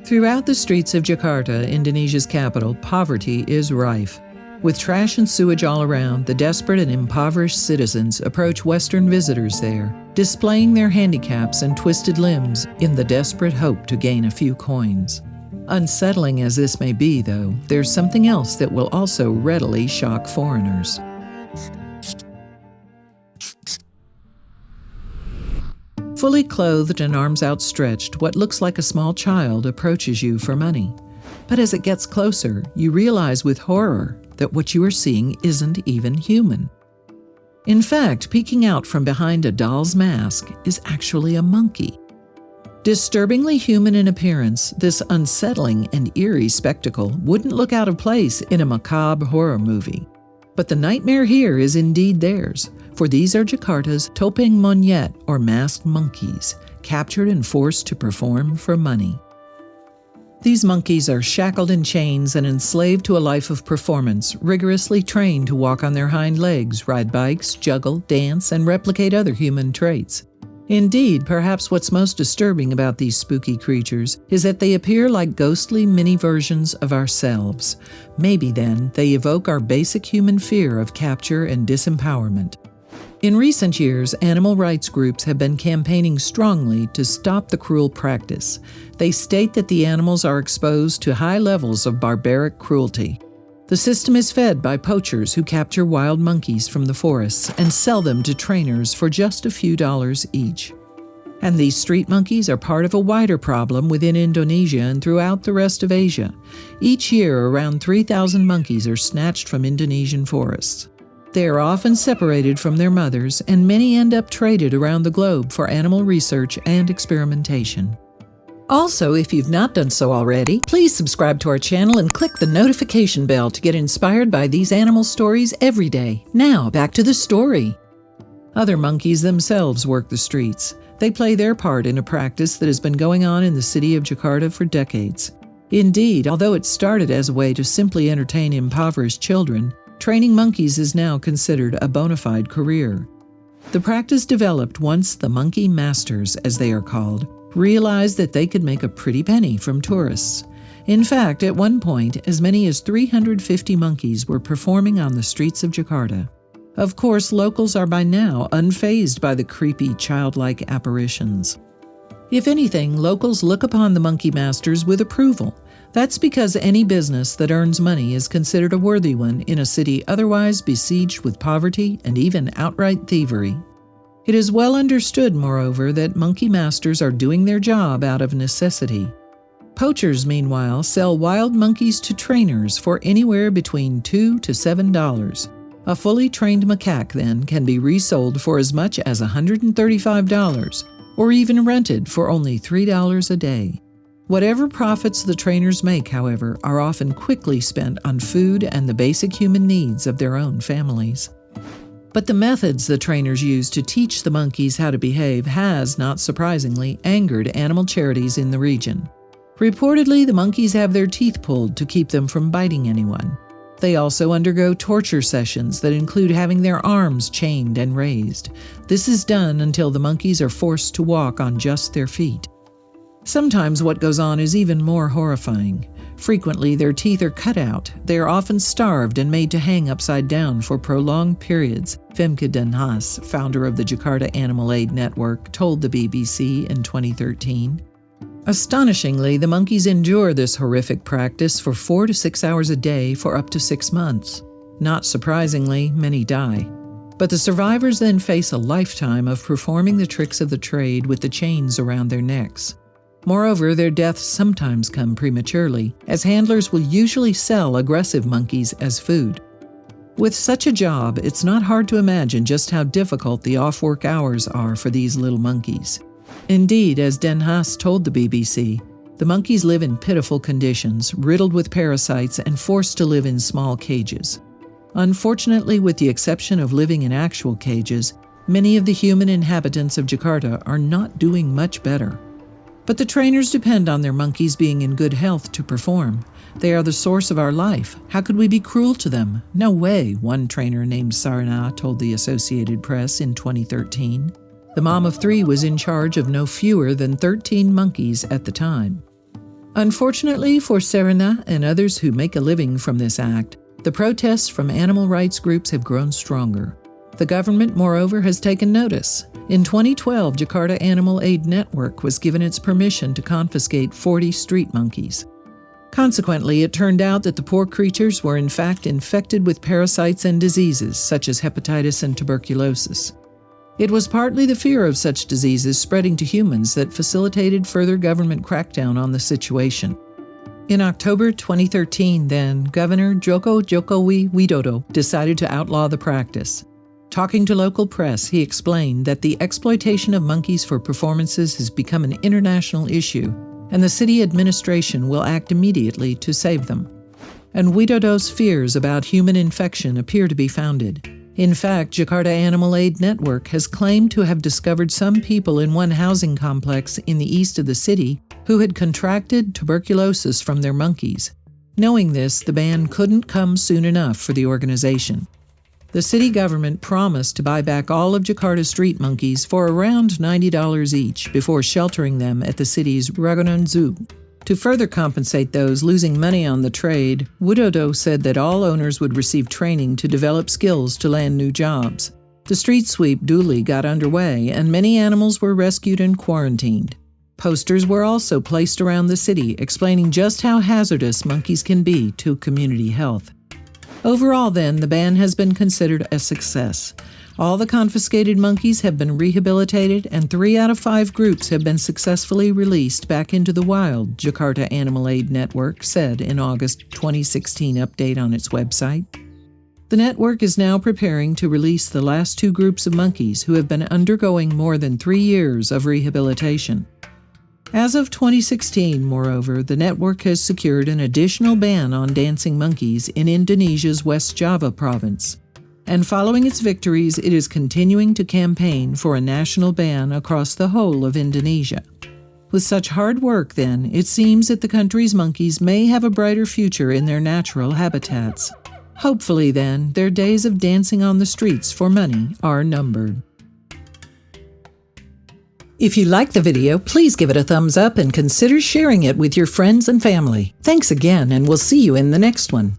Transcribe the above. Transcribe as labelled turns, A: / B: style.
A: Throughout the streets of Jakarta, Indonesia's capital, poverty is rife. With trash and sewage all around, the desperate and impoverished citizens approach Western visitors there, displaying their handicaps and twisted limbs in the desperate hope to gain a few coins. Unsettling as this may be, though, there's something else that will also readily shock foreigners. Fully clothed and arms outstretched, what looks like a small child approaches you for money. But as it gets closer, you realize with horror that what you are seeing isn't even human. In fact, peeking out from behind a doll's mask is actually a monkey. Disturbingly human in appearance, this unsettling and eerie spectacle wouldn't look out of place in a macabre horror movie. But the nightmare here is indeed theirs, for these are Jakarta's topeng monyet, or masked monkeys, captured and forced to perform for money. These monkeys are shackled in chains and enslaved to a life of performance, rigorously trained to walk on their hind legs, ride bikes, juggle, dance, and replicate other human traits. Indeed, perhaps what's most disturbing about these spooky creatures is that they appear like ghostly mini versions of ourselves. Maybe then they evoke our basic human fear of capture and disempowerment. In recent years, animal rights groups have been campaigning strongly to stop the cruel practice. They state that the animals are exposed to high levels of barbaric cruelty. The system is fed by poachers who capture wild monkeys from the forests and sell them to trainers for just a few dollars each. And these street monkeys are part of a wider problem within Indonesia and throughout the rest of Asia. Each year, around 3,000 monkeys are snatched from Indonesian forests. They are often separated from their mothers, and many end up traded around the globe for animal research and experimentation. Also, if you've not done so already, please subscribe to our channel and click the notification bell to get inspired by these animal stories every day. Now, back to the story. Other monkeys themselves work the streets. They play their part in a practice that has been going on in the city of Jakarta for decades. Indeed, although it started as a way to simply entertain impoverished children, training monkeys is now considered a bona fide career. The practice developed once the monkey masters, as they are called, realized that they could make a pretty penny from tourists. In fact, at one point, as many as 350 monkeys were performing on the streets of Jakarta. Of course, locals are by now unfazed by the creepy, childlike apparitions. If anything, locals look upon the monkey masters with approval. That's because any business that earns money is considered a worthy one in a city otherwise besieged with poverty and even outright thievery. It is well understood, moreover, that monkey masters are doing their job out of necessity. Poachers, meanwhile, sell wild monkeys to trainers for anywhere between $2 to $7. A fully trained macaque, then, can be resold for as much as $135, or even rented for only $3 a day. Whatever profits the trainers make, however, are often quickly spent on food and the basic human needs of their own families. But the methods the trainers use to teach the monkeys how to behave has, not surprisingly, angered animal charities in the region. Reportedly, the monkeys have their teeth pulled to keep them from biting anyone. They also undergo torture sessions that include having their arms chained and raised. This is done until the monkeys are forced to walk on just their feet. Sometimes what goes on is even more horrifying. Frequently, their teeth are cut out. They are often starved and made to hang upside down for prolonged periods, Femke Den Haas, founder of the Jakarta Animal Aid Network, told the BBC in 2013. Astonishingly, the monkeys endure this horrific practice for 4 to 6 hours a day for up to 6 months. Not surprisingly, many die. But the survivors then face a lifetime of performing the tricks of the trade with the chains around their necks. Moreover, their deaths sometimes come prematurely, as handlers will usually sell aggressive monkeys as food. With such a job, it's not hard to imagine just how difficult the off-work hours are for these little monkeys. Indeed, as Den Haas told the BBC, the monkeys live in pitiful conditions, riddled with parasites and forced to live in small cages. Unfortunately, with the exception of living in actual cages, many of the human inhabitants of Jakarta are not doing much better. But the trainers depend on their monkeys being in good health to perform. They are the source of our life. How could we be cruel to them? No way, one trainer named Sarna told the Associated Press in 2013. The mom of 3 was in charge of no fewer than 13 monkeys at the time. Unfortunately for Serena and others who make a living from this act, the protests from animal rights groups have grown stronger. The government, moreover, has taken notice. In 2012, Jakarta Animal Aid Network was given its permission to confiscate 40 street monkeys. Consequently, it turned out that the poor creatures were in fact infected with parasites and diseases such as hepatitis and tuberculosis. It was partly the fear of such diseases spreading to humans that facilitated further government crackdown on the situation. In October 2013, then, Governor Joko Widodo decided to outlaw the practice. Talking to local press, he explained that the exploitation of monkeys for performances has become an international issue, and the city administration will act immediately to save them. And Widodo's fears about human infection appear to be founded. In fact, Jakarta Animal Aid Network has claimed to have discovered some people in one housing complex in the east of the city who had contracted tuberculosis from their monkeys. Knowing this, the ban couldn't come soon enough for the organization. The city government promised to buy back all of Jakarta's street monkeys for around $90 each before sheltering them at the city's Ragunan Zoo. To further compensate those losing money on the trade, Widodo said that all owners would receive training to develop skills to land new jobs. The street sweep duly got underway, and many animals were rescued and quarantined. Posters were also placed around the city explaining just how hazardous monkeys can be to community health. Overall, then, the ban has been considered a success. All the confiscated monkeys have been rehabilitated, and 3 out of 5 groups have been successfully released back into the wild, Jakarta Animal Aid Network said in August 2016 update on its website. The network is now preparing to release the last 2 groups of monkeys who have been undergoing more than 3 years of rehabilitation. As of 2016, moreover, the network has secured an additional ban on dancing monkeys in Indonesia's West Java province. And following its victories, it is continuing to campaign for a national ban across the whole of Indonesia. With such hard work, then, it seems that the country's monkeys may have a brighter future in their natural habitats. Hopefully, then, their days of dancing on the streets for money are numbered. If you liked the video, please give it a thumbs up and consider sharing it with your friends and family. Thanks again, and we'll see you in the next one.